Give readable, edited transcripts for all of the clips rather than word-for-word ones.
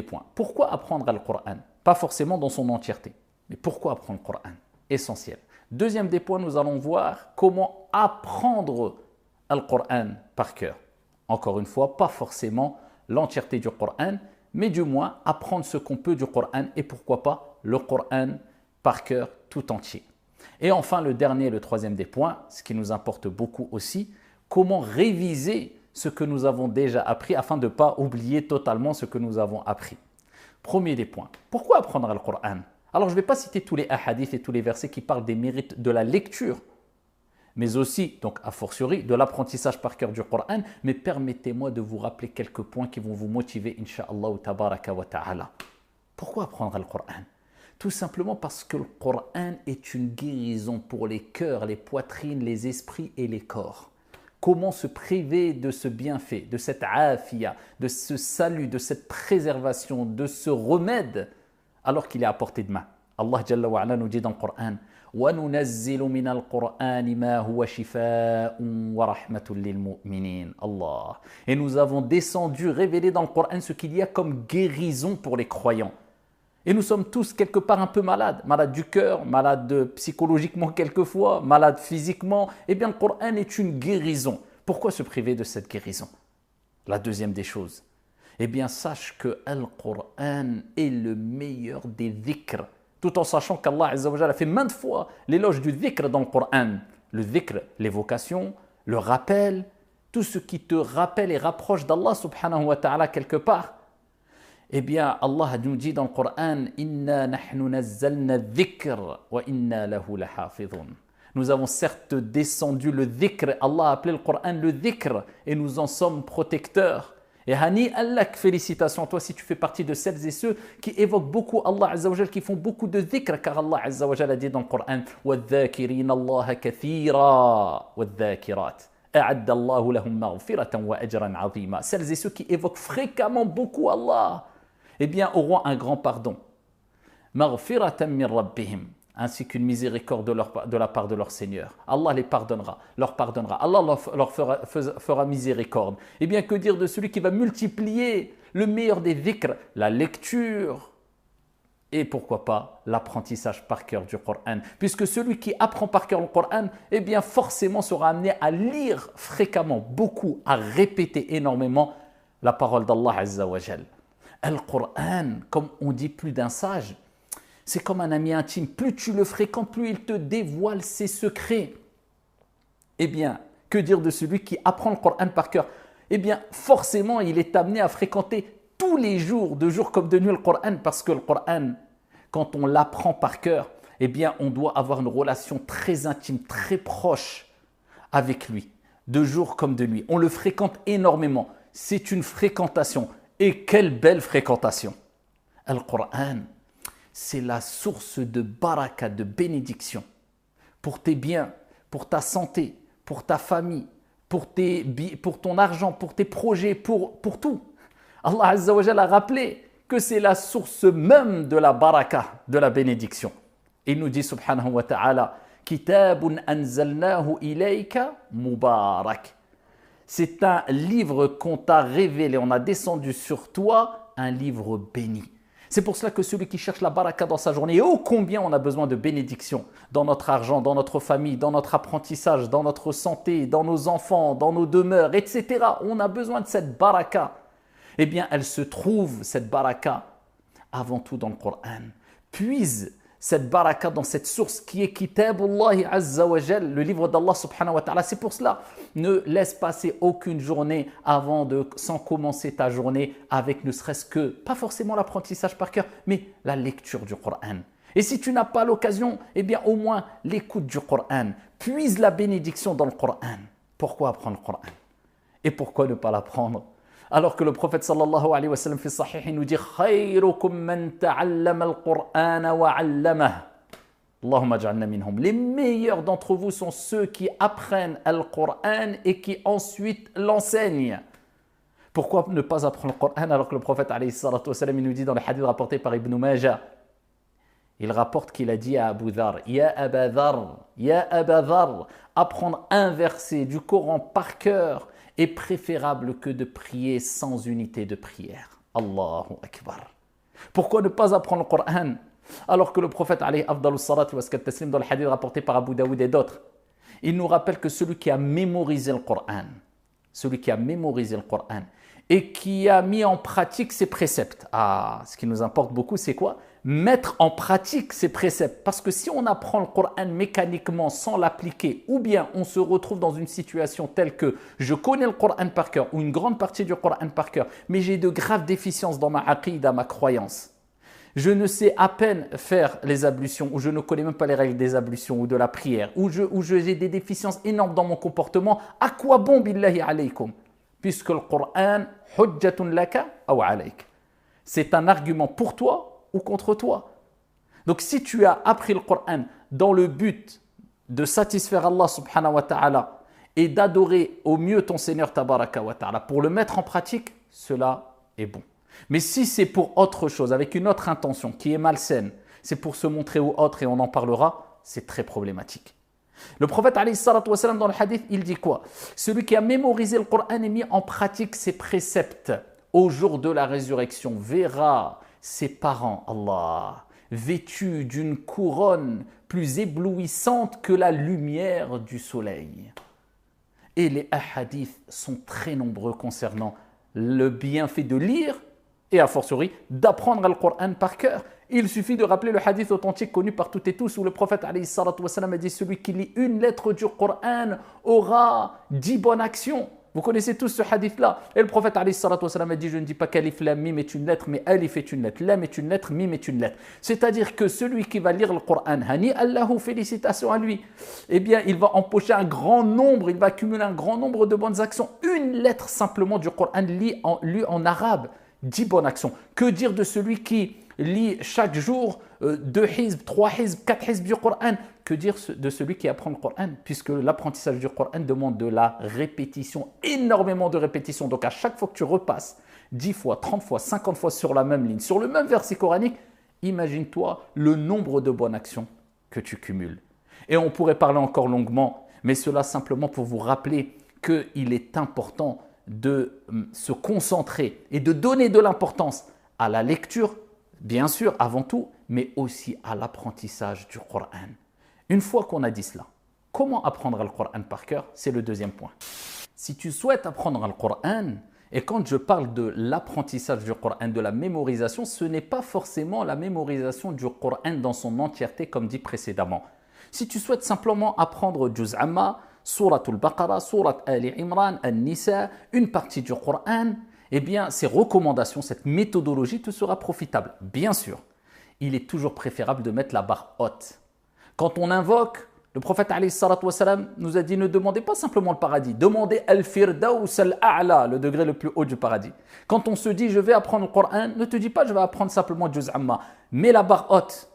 Point. Pourquoi apprendre le Coran? Pas forcément dans son entièreté, mais pourquoi apprendre le Coran? Essentiel. Deuxième des points, nous allons voir comment apprendre le Coran par cœur. Encore une fois, pas forcément l'entièreté du Coran, mais du moins apprendre ce qu'on peut du Coran et pourquoi pas le Coran par cœur tout entier. Et enfin, le dernier, le troisième des points, ce qui nous importe beaucoup aussi, comment réviser ce que nous avons déjà appris afin de ne pas oublier totalement ce que nous avons appris. Premier des points, pourquoi apprendre le Coran? Alors je ne vais pas citer tous les hadiths et tous les versets qui parlent des mérites de la lecture, mais aussi, donc a fortiori, de l'apprentissage par cœur du Coran, mais permettez-moi de vous rappeler quelques points qui vont vous motiver, incha'Allah tabaraka wa ta'ala. Pourquoi apprendre le Coran? Tout simplement parce que le Coran est une guérison pour les cœurs, les poitrines, les esprits et les corps. Comment se priver de ce bienfait, de cette afia, de ce salut, de cette préservation, de ce remède, alors qu'il est à portée de main. Allah Jalla wa Ala nous dit dans le Coran وَنُنَزِّلُ مِنَ الْقُرْآنِ مَا هُوَ شِفَاءٌ وَرَحْمَةٌ لِلْمُؤْمِنِينَ. Allah. Et nous avons descendu, révélé dans le Coran ce qu'il y a comme guérison pour les croyants. Et nous sommes tous quelque part un peu malades, malades du cœur, malades psychologiquement quelquefois, malades physiquement. Eh bien, le Coran est une guérison. Pourquoi se priver de cette guérison? La deuxième des choses, eh bien, sache que le Coran est le meilleur des dhikrs, tout en sachant qu'Allah Azza wa Jalla a fait maintes fois l'éloge du dhikr dans le Coran. Le dhikr, l'évocation, le rappel, tout ce qui te rappelle et rapproche d'Allah subhanahu wa ta'ala quelque part. Eh bien, Allah nous dit dans le Coran Inna nahnu nazzalna dhikr wa inna lahu lahafidhun. Nous avons certes descendu le dhikr, Allah a appelé le Coran le dhikr, et nous en sommes protecteurs. Et hani allak, félicitations à toi si tu fais partie de celles et ceux qui évoquent beaucoup Allah Azza wa Jal, qui font beaucoup de dhikr, car Allah Azza wa Jal a dit dans le Coran وَالذَّاكِرِينَ اللَّهَ كَثِيرًا وَالذَّاكِرَاتِ أَعَدَّ اللَّهُ لَهُمْ مَغْفِرَةً وَأَجْرًا عَظِيمًا. Celles et ceux qui évoquent fréquemment beaucoup Allah, eh bien, auront un grand pardon. Maghfiratan min rabbihim, ainsi qu'une miséricorde de la part de leur Seigneur. Allah les pardonnera, leur pardonnera. Allah leur fera miséricorde. Eh bien, que dire de celui qui va multiplier le meilleur des dhikrs, la lecture et pourquoi pas l'apprentissage par cœur du Coran. Puisque celui qui apprend par cœur le Coran, eh bien, forcément sera amené à lire fréquemment, beaucoup, à répéter énormément la parole d'Allah Azza wa Jal. Le Coran, comme on dit plus d'un sage, c'est comme un ami intime. Plus tu le fréquentes, plus il te dévoile ses secrets. Eh bien, que dire de celui qui apprend le Coran par cœur? Eh bien, forcément, il est amené à fréquenter tous les jours, de jour comme de nuit, le Coran, parce que le Coran, quand on l'apprend par cœur, eh bien, on doit avoir une relation très intime, très proche avec lui, de jour comme de nuit. On le fréquente énormément. C'est une fréquentation. Et quelle belle fréquentation! Le Coran, c'est la source de baraka, de bénédiction pour tes biens, pour ta santé, pour ta famille, pour ton argent, pour tes projets, pour tout. Allah Azza wa Jalla a rappelé que c'est la source même de la baraka, de la bénédiction. Il nous dit subhanahu wa ta'ala Kitabun anzalnahu ilayka mubarak. C'est un livre qu'on t'a révélé, on a descendu sur toi un livre béni. C'est pour cela que celui qui cherche la baraka dans sa journée, et ô combien on a besoin de bénédiction dans notre argent, dans notre famille, dans notre apprentissage, dans notre santé, dans nos enfants, dans nos demeures, etc. On a besoin de cette baraka. Eh bien, elle se trouve, cette baraka, avant tout dans le Coran. Puise cette baraka dans cette source qui est Kitabullahi Azza wa Jal, le livre d'Allah subhanahu wa ta'ala. C'est pour cela, ne laisse passer aucune journée sans commencer ta journée avec ne serait-ce que, pas forcément l'apprentissage par cœur, mais la lecture du Coran. Et si tu n'as pas l'occasion, eh bien au moins l'écoute du Coran. Puise la bénédiction dans le Coran. Pourquoi apprendre le Coran? Et pourquoi ne pas l'apprendre? Alors que le prophète sallallahu alayhi wa sallam fi sahih, il nous dit khayrukum man ta'allama al-Qur'ana wa 'allamahu. Allahumma ij'alna minhum. Les meilleurs d'entre vous sont ceux qui apprennent le Coran et qui ensuite l'enseignent. Pourquoi ne pas apprendre le Coran alors que le prophète alayhi salatu wa sallam, il nous dit dans le hadith rapporté par Ibn Majah, il rapporte qu'il a dit à Abu Dhar, Ya Aba Dhar, apprendre un verset du Coran par cœur est préférable que de prier sans unité de prière. Allahu Akbar. Pourquoi ne pas apprendre le Coran alors que le prophète alayhi afdalus salat wa askat taslim dans le hadith rapporté par Abu Daoud et d'autres, il nous rappelle que celui qui a mémorisé le Coran, et qui a mis en pratique ses préceptes. Ce qui nous importe beaucoup, c'est quoi? Mettre en pratique ses préceptes. Parce que si on apprend le Coran mécaniquement sans l'appliquer, ou bien on se retrouve dans une situation telle que je connais le Coran par cœur, ou une grande partie du Coran par cœur, mais j'ai de graves déficiences dans ma aqida, ma croyance. Je ne sais à peine faire les ablutions, ou je ne connais même pas les règles des ablutions ou de la prière, ou j'ai des déficiences énormes dans mon comportement. À quoi bon, billahi alaykum? Puisque le Coran, hujjatun laka aw alayk. C'est un argument pour toi ou contre toi. Donc si tu as appris le Coran dans le but de satisfaire Allah subhanahu wa ta'ala et d'adorer au mieux ton Seigneur tabaraka wa ta'ala pour le mettre en pratique, cela est bon. Mais si c'est pour autre chose, avec une autre intention qui est malsaine, c'est pour se montrer aux autres et on en parlera, c'est très problématique. Le prophète alayhi salatu wa salam dans le hadith, il dit quoi? Celui qui a mémorisé le Coran et mis en pratique ses préceptes au jour de la résurrection verra ses parents, Allah, vêtus d'une couronne plus éblouissante que la lumière du soleil. Et les hadiths sont très nombreux concernant le bienfait de lire et a fortiori d'apprendre le Coran par cœur. Il suffit de rappeler le hadith authentique connu par toutes et tous où le prophète alayhi salatu wa salam a dit: celui qui lit une lettre du Coran aura 10 bonnes actions. Vous connaissez tous ce hadith-là. Et le prophète alayhi salatu wa salam a dit: je ne dis pas qu'alif lam mim est une lettre, mais alif est une lettre, lam est une lettre, mim est une lettre. C'est-à-dire que celui qui va lire le Coran, hani Allahu, félicitations à lui, eh bien il va empocher un grand nombre, il va accumuler un grand nombre de bonnes actions. Une lettre simplement du Coran lue en arabe, 10 bonnes actions. Que dire de celui qui lit chaque jour 2 hizb, 3 hizb, 4 hizb du Coran? Que dire de celui qui apprend le Coran? Puisque l'apprentissage du Coran demande de la répétition, énormément de répétition. Donc à chaque fois que tu repasses 10 fois, 30 fois, 50 fois sur la même ligne, sur le même verset coranique, imagine-toi le nombre de bonnes actions que tu cumules. Et on pourrait parler encore longuement, mais cela simplement pour vous rappeler qu'il est important de se concentrer et de donner de l'importance à la lecture, bien sûr, avant tout, mais aussi à l'apprentissage du Coran. Une fois qu'on a dit cela, comment apprendre le Coran par cœur? C'est le deuxième point. Si tu souhaites apprendre le Coran, et quand je parle de l'apprentissage du Coran, de la mémorisation, ce n'est pas forcément la mémorisation du Coran dans son entièreté comme dit précédemment. Si tu souhaites simplement apprendre Juz Amma, Surat al-Baqarah, Surat Ali Imran, An-Nisa, une partie du Coran, eh bien, ces recommandations, cette méthodologie te sera profitable. Bien sûr, il est toujours préférable de mettre la barre haute. Quand on invoque, le prophète alayhi salatu wa salam nous a dit: ne demandez pas simplement le paradis, demandez al-firdaus al-a'la, le degré le plus haut du paradis. Quand on se dit: je vais apprendre le Coran, ne te dis pas: je vais apprendre simplement Juz Amma. Mets la barre haute.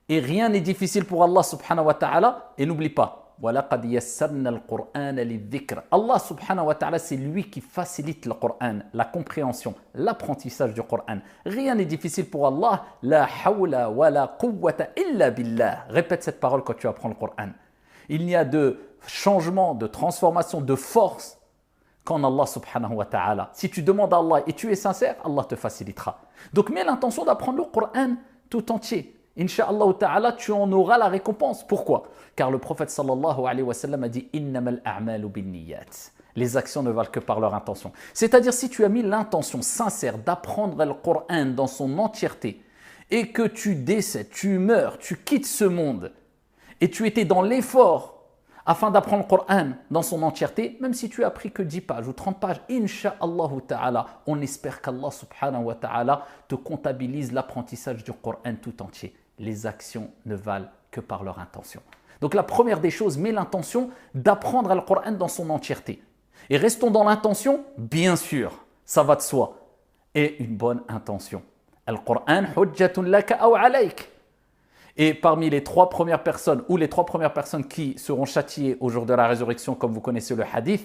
Et rien n'est difficile pour Allah subhanahu wa ta'ala. Et n'oublie pas, وَلَقَدْ يَسَّرْنَا الْقُرْآنَ لِلذِّكْرِ. Allah subhanahu wa ta'ala, c'est lui qui facilite le Coran, la compréhension, l'apprentissage du Coran. Rien n'est difficile pour Allah. La hawla wa la quwwata illa billah. Répète cette parole quand tu apprends le Coran. Il n'y a de changement, de transformation, de force qu'en Allah subhanahu wa ta'ala. Si tu demandes à Allah et tu es sincère, Allah te facilitera. Donc mets l'intention d'apprendre le Coran tout entier. Inch'Allah ta'ala, tu en auras la récompense. Pourquoi? Car le prophète sallallahu alayhi wa sallam a dit: innamal a'malu binniyat. Les actions ne valent que par leur intention. C'est-à-dire, si tu as mis l'intention sincère d'apprendre le Coran dans son entièreté et que tu décèdes, tu meurs, tu quittes ce monde et tu étais dans l'effort afin d'apprendre le Coran dans son entièreté, même si tu as appris que 10 pages ou 30 pages, Inch'Allah ta'ala, on espère qu'Allah subhanahu wa ta'ala te comptabilise l'apprentissage du Coran tout entier. Les actions ne valent que par leur intention. Donc la première des choses, mets l'intention d'apprendre le Coran dans son entièreté. Et restons dans l'intention, bien sûr, ça va de soi. Et une bonne intention. Al-Qur'an hujjatun laka aw alayk. Et parmi les 3 premières personnes, ou les 3 premières personnes qui seront châtiées au jour de la résurrection, comme vous connaissez le hadith,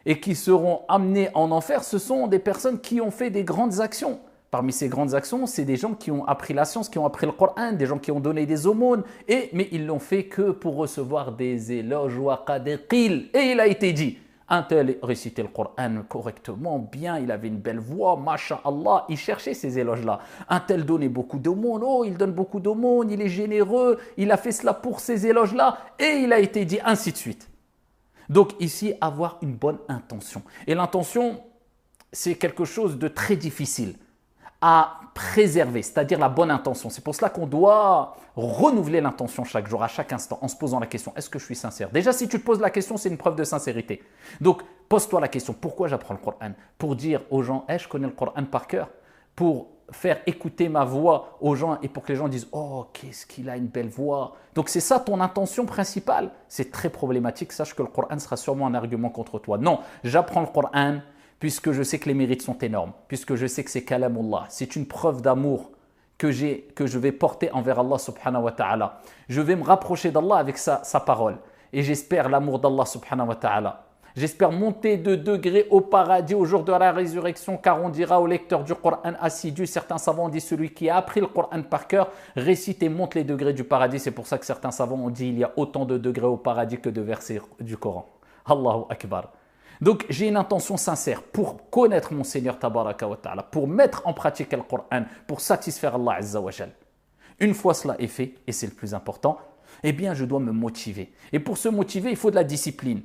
et qui seront amenées en enfer, ce sont des personnes qui ont fait des grandes actions. Parmi ces grandes actions, c'est des gens qui ont appris la science, qui ont appris le Coran, des gens qui ont donné des aumônes, mais ils l'ont fait que pour recevoir des éloges. Et il a été dit, Un tel récitait le Coran correctement, bien, il avait une belle voix, masha'Allah, il cherchait ces éloges-là. Un tel donnait beaucoup d'aumônes, oh, il donne beaucoup d'aumônes, il est généreux, il a fait cela pour ces éloges-là, et il a été dit, ainsi de suite. Donc ici, avoir une bonne intention. Et l'intention, c'est quelque chose de très difficile à préserver, c'est-à-dire la bonne intention. C'est pour cela qu'on doit renouveler l'intention chaque jour, à chaque instant, en se posant la question, est-ce que je suis sincère? Déjà, si tu te poses la question, c'est une preuve de sincérité. Donc, pose-toi la question, pourquoi j'apprends le Coran? Pour dire aux gens, je connais le Coran par cœur, pour faire écouter ma voix aux gens et pour que les gens disent, oh, qu'est-ce qu'il a une belle voix. Donc, c'est ça ton intention principale. C'est très problématique, sache que le Coran sera sûrement un argument contre toi. Non, j'apprends le Coran puisque je sais que les mérites sont énormes, puisque je sais que c'est kalamullah, c'est une preuve d'amour que je vais porter envers Allah subhanahu wa ta'ala. Je vais me rapprocher d'Allah avec sa parole. Et j'espère l'amour d'Allah subhanahu wa ta'ala. J'espère monter de degrés au paradis au jour de la résurrection, car on dira au lecteur du Coran assidu, certains savants ont dit celui qui a appris le Coran par cœur, récite et monte les degrés du paradis. C'est pour ça que certains savants ont dit il y a autant de degrés au paradis que de versets du Coran. Allahu Akbar. Donc j'ai une intention sincère pour connaître mon Seigneur Tabaraka wa Ta'ala, pour mettre en pratique le Coran, pour satisfaire Allah Azza wa Jal. Une fois cela est fait, et c'est le plus important, eh bien je dois me motiver. Et pour se motiver, il faut de la discipline.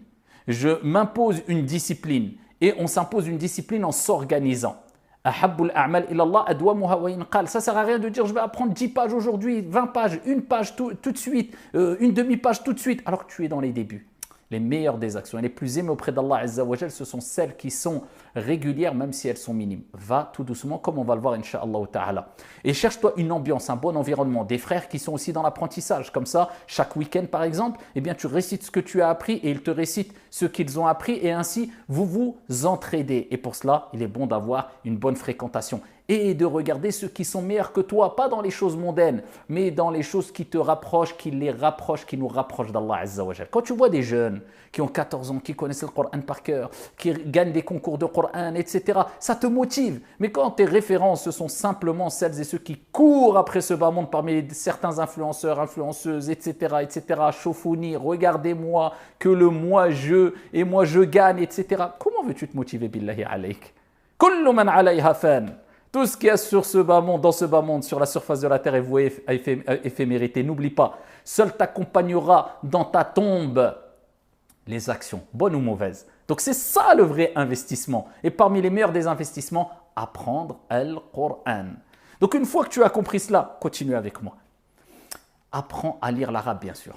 Je m'impose une discipline, et on s'impose une discipline en s'organisant. Ahabbul a'mal ilallah adwamuha wa in qal. Ça sert à rien de dire je vais apprendre 10 pages aujourd'hui, 20 pages, une page tout de suite, une demi-page tout de suite, alors que tu es dans les débuts. Les meilleures des actions et les plus aimées auprès d'Allah Azza wa Jal, ce sont celles qui sont régulières, même si elles sont minimes. Va tout doucement, comme on va le voir, Inch'Allah Ta'ala. Et cherche-toi une ambiance, un bon environnement, des frères qui sont aussi dans l'apprentissage. Comme ça, chaque week-end, par exemple, eh bien, tu récites ce que tu as appris et ils te récitent ce qu'ils ont appris. Et ainsi, vous vous entraidez. Et pour cela, il est bon d'avoir une bonne fréquentation et de regarder ceux qui sont meilleurs que toi, pas dans les choses mondaines, mais dans les choses qui te rapprochent, qui les rapprochent, qui nous rapprochent d'Allah Azza wa Jal. Quand tu vois des jeunes qui ont 14 ans, qui connaissent le Coran par cœur, qui gagnent des concours de Coran, etc., ça te motive. Mais quand tes références, ce sont simplement celles et ceux qui courent après ce bas monde parmi certains influenceurs, influenceuses, etc., etc., Chofouni, regardez-moi, que le moi je gagne, etc. Comment veux-tu te motiver, billahi alayk? Kullu man alayha fan. Tout ce qu'il y a sur ce bas monde, dans ce bas monde, sur la surface de la terre est voué à éphémérité. N'oublie pas, seul t'accompagnera dans ta tombe les actions, bonnes ou mauvaises. Donc c'est ça le vrai investissement. Et parmi les meilleurs des investissements, apprendre le Coran. Donc une fois que tu as compris cela, continue avec moi. Apprends à lire l'arabe, bien sûr.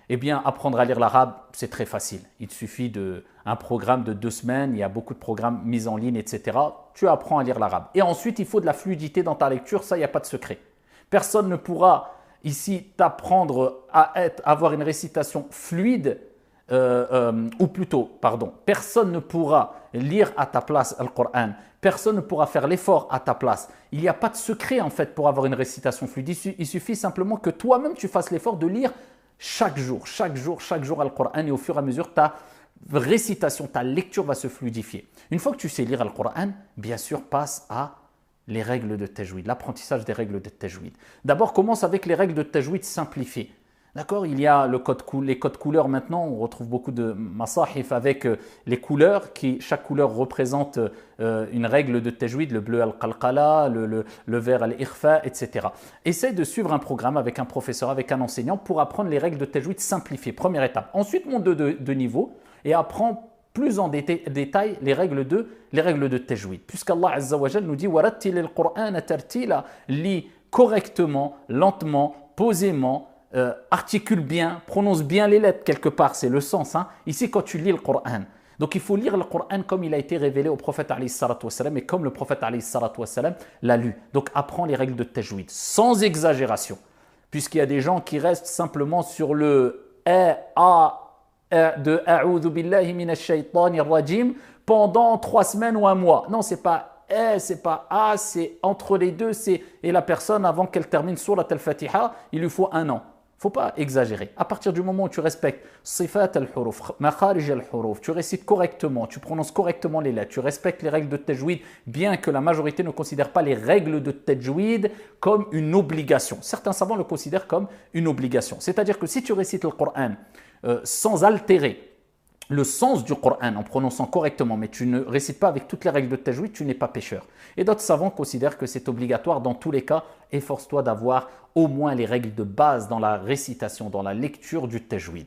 Eh bien, apprendre à lire l'arabe, c'est très facile. Il te suffit d'un programme de 2 semaines, il y a beaucoup de programmes mis en ligne, etc. Tu apprends à lire l'arabe. Et ensuite, il faut de la fluidité dans ta lecture, ça, il n'y a pas de secret. Personne ne pourra ici t'apprendre à avoir une récitation fluide, ou plutôt, pardon, personne ne pourra lire à ta place le Coran. Personne ne pourra faire l'effort à ta place. Il n'y a pas de secret, en fait, pour avoir une récitation fluide. Il suffit simplement que toi-même, tu fasses l'effort de lire chaque jour le Coran, et au fur et à mesure, ta récitation, ta lecture va se fluidifier. Une fois que tu sais lire le Coran, bien sûr, passe à les règles de tajwid, l'apprentissage des règles de tajwid. D'abord, commence avec les règles de tajwid simplifiées. D'accord, il y a les codes couleurs maintenant, on retrouve beaucoup de masahif avec les couleurs, chaque couleur représente une règle de tajwid, le bleu al-qalqala, le vert al-ikhfa, etc. Essaye de suivre un programme avec un professeur, avec un enseignant pour apprendre les règles de tajwid simplifiées, première étape. Ensuite, monte de niveau et apprends plus en détail les règles de tajwid. Puisqu'Allah Azza wa Jal nous dit « Warattil al-Qur'ana tartila » lis correctement, lentement, posément, articule bien, prononce bien les lettres quelque part, c'est le sens. Hein. Ici, quand tu lis le Coran. Donc, il faut lire le Coran comme il a été révélé au prophète alayhi salatu wassalam et comme le prophète alayhi salatu wassalam l'a lu. Donc, apprends les règles de tajwid, sans exagération. Puisqu'il y a des gens qui restent simplement sur le de A'udhu billahi minash shaytanir rajim pendant 3 semaines ou 1 mois. Non, c'est pas c'est pas A, c'est entre les deux. Et la personne, avant qu'elle termine Surat al-Fatiha, il lui faut 1 an. Il ne faut pas exagérer. À partir du moment où tu respectes sifat al-huruf, makharij al-huruf, tu récites correctement, tu prononces correctement les lettres, tu respectes les règles de tajwid, bien que la majorité ne considère pas les règles de tajwid comme une obligation. Certains savants le considèrent comme une obligation. C'est-à-dire que si tu récites le Coran sans altérer le sens du Coran en prononçant correctement, mais tu ne récites pas avec toutes les règles de tajwid, tu n'es pas pécheur. Et d'autres savants considèrent que c'est obligatoire dans tous les cas. Efforce-toi d'avoir au moins les règles de base dans la récitation, dans la lecture du tajwid.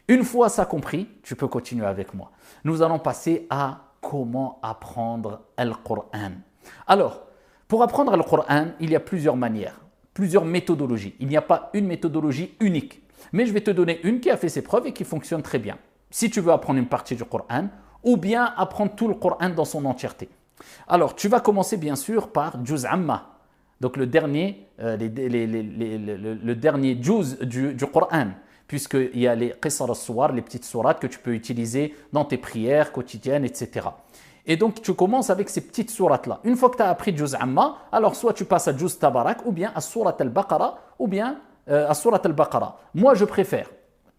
Une fois ça compris, tu peux continuer avec moi. Nous allons passer à comment apprendre le Coran. Alors, pour apprendre le Coran, il y a plusieurs manières, plusieurs méthodologies. Il n'y a pas une méthodologie unique. Mais je vais te donner une qui a fait ses preuves et qui fonctionne très bien. Si tu veux apprendre une partie du Coran, ou bien apprendre tout le Coran dans son entièreté. Alors, tu vas commencer bien sûr par Juz Amma, donc le dernier, le dernier Juz du Coran, puisqu'il y a les Qisar al-Suwar, les petites sourates que tu peux utiliser dans tes prières quotidiennes, etc. Et donc, tu commences avec ces petites sourates-là. Une fois que tu as appris Juz Amma, alors soit tu passes à Juz Tabarak, ou bien à Surat al-Baqarah, ou bien à Surat al-Baqarah. Moi, je préfère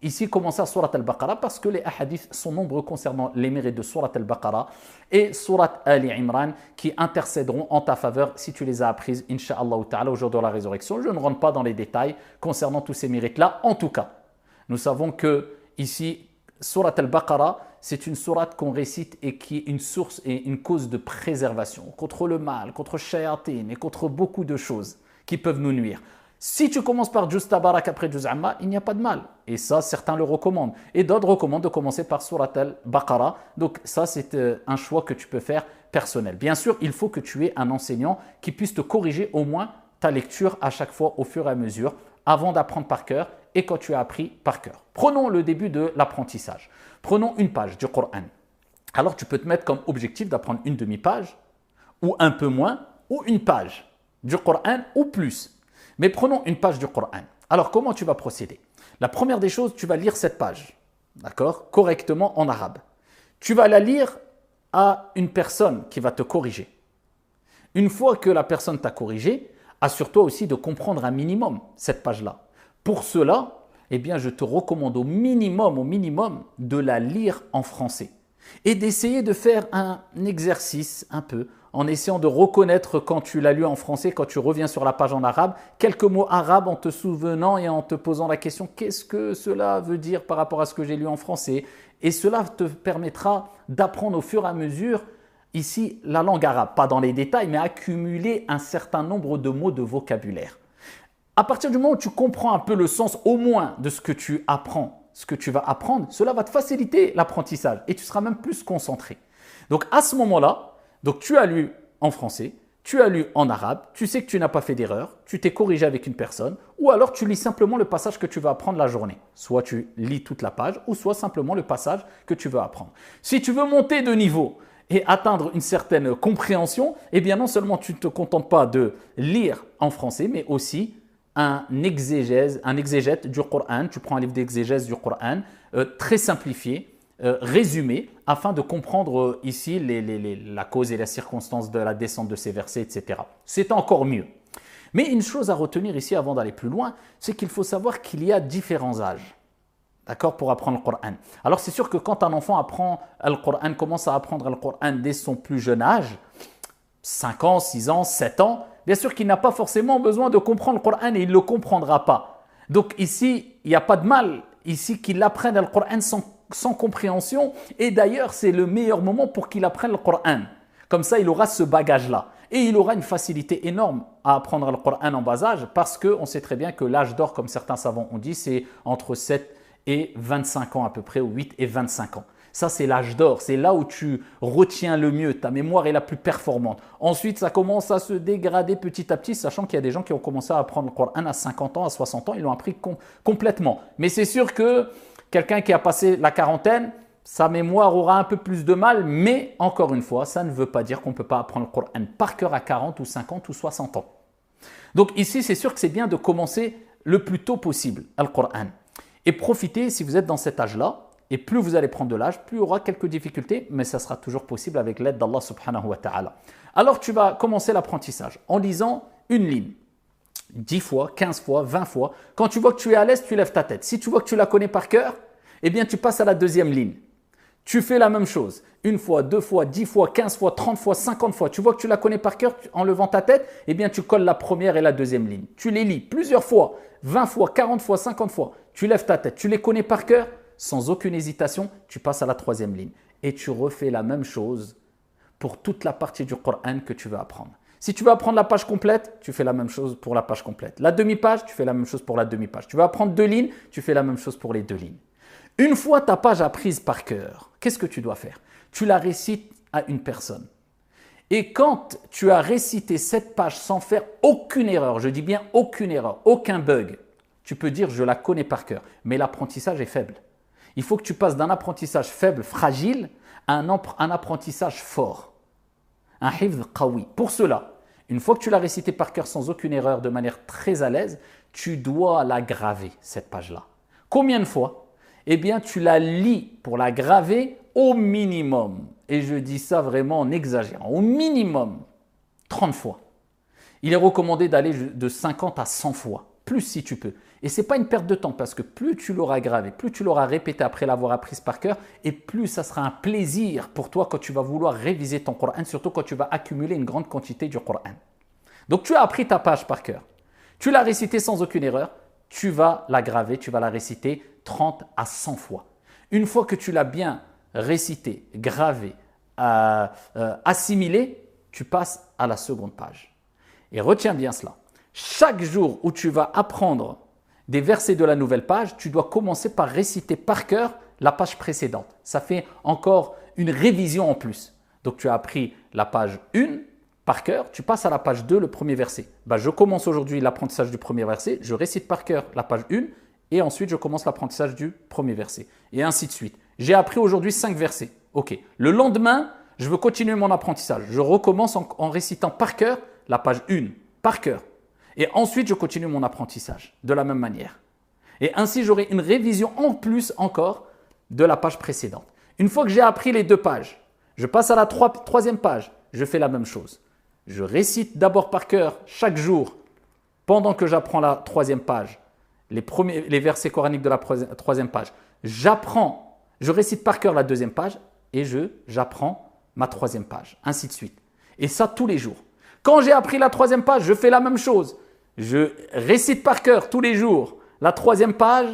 ici commencer à Surat al-Baqarah parce que les hadiths sont nombreux concernant les mérites de Surat al-Baqarah et Surat Ali Imran qui intercéderont en ta faveur si tu les as apprises, Inch'Allah ta'ala, au jour de la résurrection. Je ne rentre pas dans les détails concernant tous ces mérites-là. En tout cas, nous savons que ici, Surat al-Baqarah, c'est une sourate qu'on récite et qui est une source et une cause de préservation contre le mal, contre shayatin et contre beaucoup de choses qui peuvent nous nuire. Si tu commences par Juz Tabarak après Juz Amma, il n'y a pas de mal. Et ça, certains le recommandent. Et d'autres recommandent de commencer par Surat al-Baqarah. Donc ça, c'est un choix que tu peux faire personnel. Bien sûr, il faut que tu aies un enseignant qui puisse te corriger au moins ta lecture à chaque fois au fur et à mesure avant d'apprendre par cœur et quand tu as appris par cœur. Prenons le début de l'apprentissage. Prenons une page du Coran. Alors, tu peux te mettre comme objectif d'apprendre une demi-page ou un peu moins ou une page du Coran ou plus. Mais prenons une page du Coran. Alors, comment tu vas procéder? La première des choses, tu vas lire cette page, d'accord, correctement en arabe. Tu vas la lire à une personne qui va te corriger. Une fois que la personne t'a corrigé, assure-toi aussi de comprendre un minimum cette page-là. Pour cela, eh bien, je te recommande au minimum, de la lire en français et d'essayer de faire un exercice un peu en essayant de reconnaître quand tu l'as lu en français, quand tu reviens sur la page en arabe, quelques mots arabes en te souvenant et en te posant la question « qu'est-ce que cela veut dire par rapport à ce que j'ai lu en français ?» Et cela te permettra d'apprendre au fur et à mesure ici la langue arabe, pas dans les détails, mais accumuler un certain nombre de mots de vocabulaire. À partir du moment où tu comprends un peu le sens au moins de ce que tu apprends, ce que tu vas apprendre, cela va te faciliter l'apprentissage et tu seras même plus concentré. Donc à ce moment-là, donc tu as lu en français, tu as lu en arabe, tu sais que tu n'as pas fait d'erreur, tu t'es corrigé avec une personne ou alors tu lis simplement le passage que tu vas apprendre la journée. Soit tu lis toute la page ou soit simplement le passage que tu veux apprendre. Si tu veux monter de niveau et atteindre une certaine compréhension, eh bien non seulement tu ne te contentes pas de lire en français, mais aussi un exégète du Coran. Tu prends un livre d'exégèse du Coran très simplifié, résumé, afin de comprendre ici la cause et la circonstance de la descente de ces versets, etc. C'est encore mieux. Mais une chose à retenir ici avant d'aller plus loin, c'est qu'il faut savoir qu'il y a différents âges. D'accord, pour apprendre le Coran. Alors c'est sûr que quand un enfant apprend le Coran, commence à apprendre le Coran dès son plus jeune âge, 5 ans, 6 ans, 7 ans, bien sûr qu'il n'a pas forcément besoin de comprendre le Coran et il ne le comprendra pas. Donc ici, il n'y a pas de mal ici qu'il apprenne le Coran sans compréhension. Et d'ailleurs, c'est le meilleur moment pour qu'il apprenne le Coran. Comme ça, il aura ce bagage-là. Et il aura une facilité énorme à apprendre le Coran en bas âge parce qu'on sait très bien que l'âge d'or, comme certains savants ont dit, c'est entre 7 et 25 ans à peu près, ou 8 et 25 ans. Ça, c'est l'âge d'or. C'est là où tu retiens le mieux. Ta mémoire est la plus performante. Ensuite, ça commence à se dégrader petit à petit, sachant qu'il y a des gens qui ont commencé à apprendre le Coran à 50 ans, à 60 ans. Ils l'ont appris complètement. Mais c'est sûr que quelqu'un qui a passé la quarantaine, sa mémoire aura un peu plus de mal. Mais encore une fois, ça ne veut pas dire qu'on ne peut pas apprendre le Coran par cœur à 40 ou 50 ou 60 ans. Donc ici, c'est sûr que c'est bien de commencer le plus tôt possible le Coran. Et profitez, si vous êtes dans cet âge-là, et plus vous allez prendre de l'âge, plus il y aura quelques difficultés, mais ça sera toujours possible avec l'aide d'Allah subhanahu wa ta'ala. Alors tu vas commencer l'apprentissage en lisant une ligne, 10 fois, 15 fois, 20 fois. Quand tu vois que tu es à l'aise, tu lèves ta tête. Si tu vois que tu la connais par cœur, eh bien tu passes à la deuxième ligne. Tu fais la même chose, une fois, 2 fois, 10 fois, 15 fois, 30 fois, 50 fois. Tu vois que tu la connais par cœur, en levant ta tête, eh bien tu colles la première et la deuxième ligne. Tu les lis plusieurs fois, 20 fois, 40 fois, 50 fois. Tu lèves ta tête, tu les connais par cœur. sans aucune hésitation, tu passes à la troisième ligne. Et tu refais la même chose pour toute la partie du Coran que tu veux apprendre. Si tu veux apprendre la page complète, tu fais la même chose pour la page complète. La demi-page, tu fais la même chose pour la demi-page. Tu veux apprendre 2 lignes, tu fais la même chose pour les 2 lignes. Une fois ta page apprise par cœur, qu'est-ce que tu dois faire? Tu la récites à une personne. Et quand tu as récité cette page sans faire aucune erreur, je dis bien aucune erreur, aucun bug, tu peux dire je la connais par cœur, mais l'apprentissage est faible. Il faut que tu passes d'un apprentissage faible, fragile, à un apprentissage fort. Un hifz qawi. Pour cela, une fois que tu l'as récité par cœur sans aucune erreur, de manière très à l'aise, tu dois la graver, cette page-là. Combien de fois? Eh bien, tu la lis pour la graver au minimum. Et je dis ça vraiment en exagérant. Au minimum, 30 fois. Il est recommandé d'aller de 50 à 100 fois. Plus si tu peux. Et ce n'est pas une perte de temps parce que plus tu l'auras gravé, plus tu l'auras répété après l'avoir apprise par cœur et plus ça sera un plaisir pour toi quand tu vas vouloir réviser ton Coran, surtout quand tu vas accumuler une grande quantité du Coran. Donc tu as appris ta page par cœur. Tu l'as récitée sans aucune erreur. Tu vas la graver, tu vas la réciter 30 à 100 fois. Une fois que tu l'as bien récité, gravé, assimilé, tu passes à la seconde page. Et retiens bien cela. Chaque jour où tu vas apprendre des versets de la nouvelle page, tu dois commencer par réciter par cœur la page précédente. Ça fait encore une révision en plus. Donc tu as appris la page 1 par cœur, tu passes à la page 2, le premier verset. Je commence aujourd'hui l'apprentissage du premier verset, je récite par cœur la page 1 et ensuite je commence l'apprentissage du premier verset. Et ainsi de suite. J'ai appris aujourd'hui 5 versets. Ok. Le lendemain, je veux continuer mon apprentissage. Je recommence en récitant par cœur la page 1, par cœur. Et ensuite, je continue mon apprentissage de la même manière. Et ainsi, j'aurai une révision en plus encore de la page précédente. Une fois que j'ai appris les 2 pages, je passe à la troisième page. Je fais la même chose. Je récite d'abord par cœur chaque jour, pendant que j'apprends la 3e page, les versets coraniques de la 3e page. Je récite par cœur la 2e page et j'apprends ma 3e page, ainsi de suite. Et ça tous les jours. Quand j'ai appris la 3e page, je fais la même chose. Je récite par cœur tous les jours la 3e page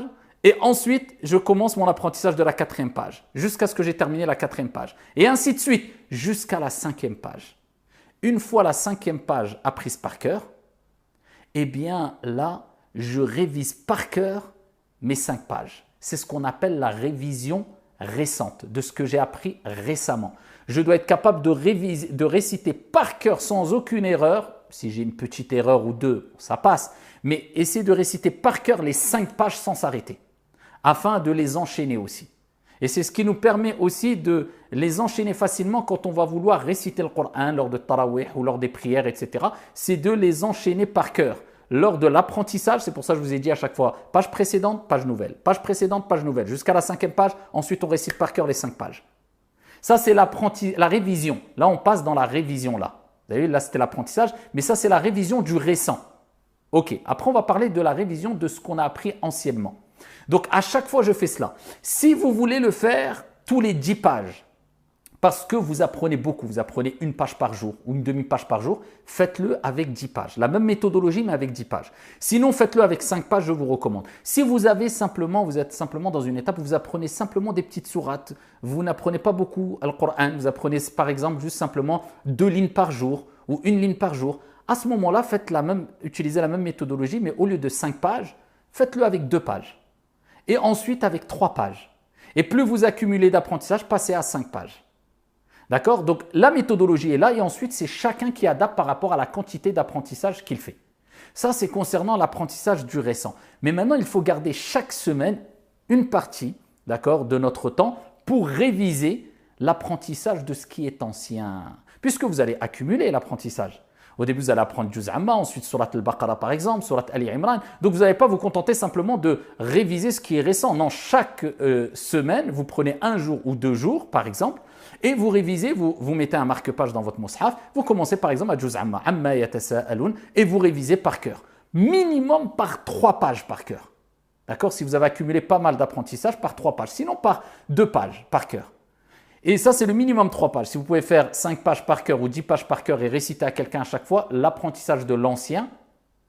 et ensuite je commence mon apprentissage de la 4e page jusqu'à ce que j'ai terminé la 4e page. Et ainsi de suite jusqu'à la 5e page. Une fois la 5e page apprise par cœur, eh bien là, je révise par cœur mes 5 pages. C'est ce qu'on appelle la révision récente, de ce que j'ai appris récemment. Je dois être capable de réciter par cœur sans aucune erreur. Si j'ai une petite erreur ou 2, ça passe. Mais essayer de réciter par cœur les 5 pages sans s'arrêter, afin de les enchaîner aussi. Et c'est ce qui nous permet aussi de les enchaîner facilement quand on va vouloir réciter le Coran lors de Tarawih ou lors des prières, etc. C'est de les enchaîner par cœur. Lors de l'apprentissage, c'est pour ça que je vous ai dit à chaque fois, page précédente, page nouvelle, page précédente, page nouvelle, jusqu'à la 5e page, ensuite on récite par cœur les 5 pages. Ça, c'est la révision. Là, on passe dans la révision là. Vous avez vu, là, c'était l'apprentissage, mais ça, c'est la révision du récent. Ok, après, on va parler de la révision de ce qu'on a appris anciennement. Donc, à chaque fois, je fais cela. Si vous voulez le faire tous les 10 pages, parce que vous apprenez beaucoup, vous apprenez une page par jour ou une demi-page par jour, faites-le avec 10 pages. La même méthodologie, mais avec 10 pages. Sinon, faites-le avec 5 pages, je vous recommande. Si vous êtes simplement dans une étape où vous apprenez simplement des petites sourates, vous n'apprenez pas beaucoup le Coran, vous apprenez par exemple juste simplement 2 lignes par jour ou 1 ligne par jour, à ce moment-là, utilisez la même méthodologie, mais au lieu de 5 pages, faites-le avec 2 pages. Et ensuite avec 3 pages. Et plus vous accumulez d'apprentissage, passez à 5 pages. D'accord? Donc la méthodologie est là et ensuite c'est chacun qui adapte par rapport à la quantité d'apprentissage qu'il fait. Ça c'est concernant l'apprentissage du récent. Mais maintenant il faut garder chaque semaine une partie, d'accord, de notre temps pour réviser l'apprentissage de ce qui est ancien. Puisque vous allez accumuler l'apprentissage. Au début, vous allez apprendre Juz Amma, ensuite Surat al-Baqarah par exemple, Surat Ali Imran. Donc, vous n'allez pas vous contenter simplement de réviser ce qui est récent. Non, chaque semaine, vous prenez 1 jour ou 2 jours par exemple et vous révisez, vous mettez un marque-page dans votre mushaf. Vous commencez par exemple à Juz Amma, Amma yatasa'alun, et vous révisez par cœur. Minimum par 3 pages par cœur. D'accord? Si vous avez accumulé pas mal d'apprentissage, par 3 pages. Sinon, par 2 pages par cœur. Et ça, c'est le minimum 3 pages. Si vous pouvez faire 5 pages par cœur ou 10 pages par cœur et réciter à quelqu'un à chaque fois, l'apprentissage de l'ancien,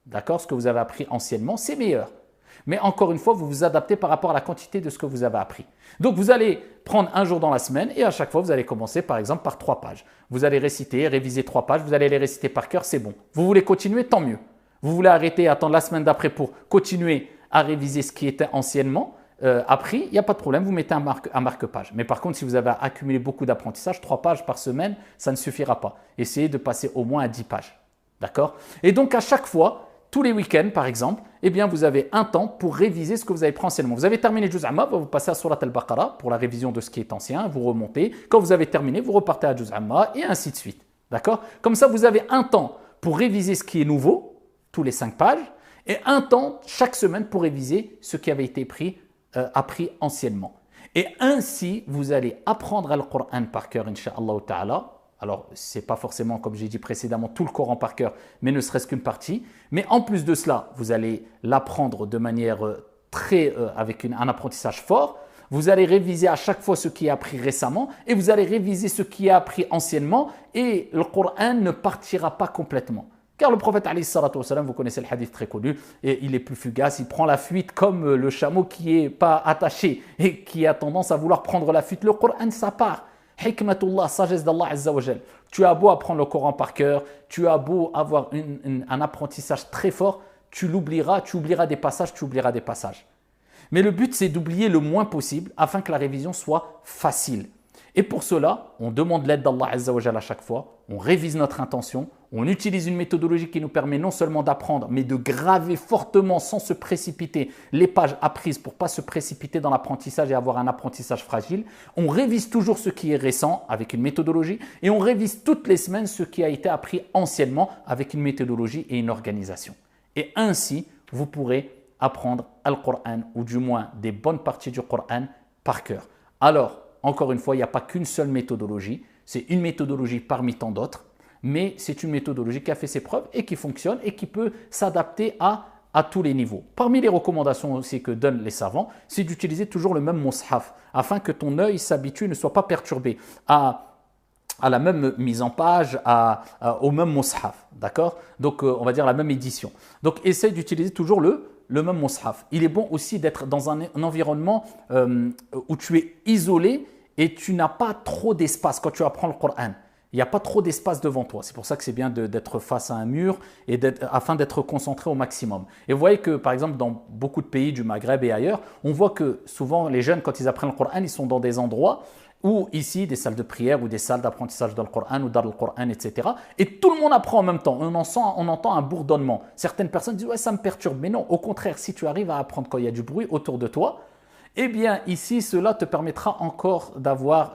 d'accord, ce que vous avez appris anciennement, c'est meilleur. Mais encore une fois, vous vous adaptez par rapport à la quantité de ce que vous avez appris. Donc vous allez prendre un jour dans la semaine et à chaque fois, vous allez commencer par exemple par 3 pages. Vous allez réciter, réviser 3 pages, vous allez les réciter par cœur, c'est bon. Vous voulez continuer, tant mieux. Vous voulez arrêter et attendre la semaine d'après pour continuer à réviser ce qui était anciennement appris, il n'y a pas de problème, vous mettez un marque-page. Mais par contre, si vous avez accumulé beaucoup d'apprentissage, 3 pages par semaine, ça ne suffira pas. Essayez de passer au moins à 10 pages. D'accord? Et donc à chaque fois, tous les week-ends par exemple, eh bien vous avez un temps pour réviser ce que vous avez pris anciennement. Vous avez terminé Juz Amma, vous passez à Surat al-Baqarah pour la révision de ce qui est ancien, vous remontez. Quand vous avez terminé, vous repartez à Juz Amma et ainsi de suite. D'accord? Comme ça, vous avez un temps pour réviser ce qui est nouveau, tous les 5 pages, et un temps chaque semaine pour réviser ce qui avait été appris anciennement. Et ainsi, vous allez apprendre le Coran par cœur, Inch'Allah Ta'ala. Alors, ce n'est pas forcément, comme j'ai dit précédemment, tout le Coran par cœur, mais ne serait-ce qu'une partie. Mais en plus de cela, vous allez l'apprendre de manière avec un apprentissage fort. Vous allez réviser à chaque fois ce qui est appris récemment et vous allez réviser ce qui est appris anciennement et le Coran ne partira pas complètement. Car le prophète, vous connaissez le hadith très connu, et il est plus fugace, il prend la fuite comme le chameau qui n'est pas attaché et qui a tendance à vouloir prendre la fuite. Le Coran, ça part. Hikmatullah, sagesse d'Allah Azza wa Jal. Tu as beau apprendre le Coran par cœur, tu as beau avoir un apprentissage très fort, tu oublieras des passages. Mais le but, c'est d'oublier le moins possible afin que la révision soit facile. Et pour cela, on demande l'aide d'Allah Azza wa Jal à chaque fois, on révise notre intention, on utilise une méthodologie qui nous permet non seulement d'apprendre, mais de graver fortement sans se précipiter les pages apprises pour ne pas se précipiter dans l'apprentissage et avoir un apprentissage fragile. On révise toujours ce qui est récent avec une méthodologie et on révise toutes les semaines ce qui a été appris anciennement avec une méthodologie et une organisation. Et ainsi, vous pourrez apprendre le Coran ou du moins des bonnes parties du Coran par cœur. Alors, encore une fois, il n'y a pas qu'une seule méthodologie, c'est une méthodologie parmi tant d'autres, mais c'est une méthodologie qui a fait ses preuves et qui fonctionne et qui peut s'adapter à tous les niveaux. Parmi les recommandations aussi que donnent les savants, c'est d'utiliser toujours le même mushaf afin que ton œil s'habitue, ne soit pas perturbé à la même mise en page, au même mushaf, d'accord? Donc, on va dire la même édition. Donc, essaye d'utiliser toujours le même mushaf. Il est bon aussi d'être dans un environnement où tu es isolé et tu n'as pas trop d'espace quand tu apprends le Coran. Il n'y a pas trop d'espace devant toi. C'est pour ça que c'est bien d'être face à un mur et afin d'être concentré au maximum. Et vous voyez que, par exemple, dans beaucoup de pays du Maghreb et ailleurs, on voit que souvent les jeunes, quand ils apprennent le Coran, ils sont dans des endroits ou ici, des salles de prière ou des salles d'apprentissage dans le Coran ou dans le Coran, etc. Et tout le monde apprend en même temps. On entend un bourdonnement. Certaines personnes disent « ouais, ça me perturbe ». Mais non, au contraire, si tu arrives à apprendre quand il y a du bruit autour de toi, eh bien ici, cela te permettra encore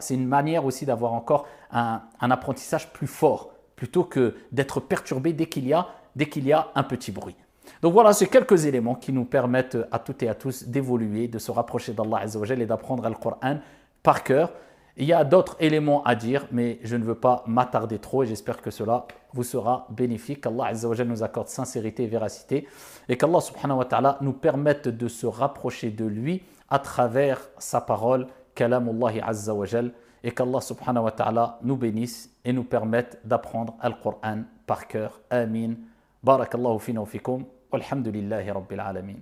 c'est une manière aussi d'avoir encore un apprentissage plus fort, plutôt que d'être perturbé dès qu'il y a un petit bruit. Donc voilà, c'est quelques éléments qui nous permettent à toutes et à tous d'évoluer, de se rapprocher d'Allah Azza wa Jal et d'apprendre le Coran par cœur. Il y a d'autres éléments à dire, mais je ne veux pas m'attarder trop et j'espère que cela vous sera bénéfique. Qu'Allah Azza wa Jal nous accorde sincérité et véracité et qu'Allah subhanahu wa ta'ala nous permette de se rapprocher de lui à travers sa parole, Kalamullahi Azza wa Jal, et qu'Allah subhanahu wa ta'ala nous bénisse et nous permette d'apprendre le Coran par cœur. Amin. Barakallahu fina wa fikum. Walhamdulillahi rabbil alamin.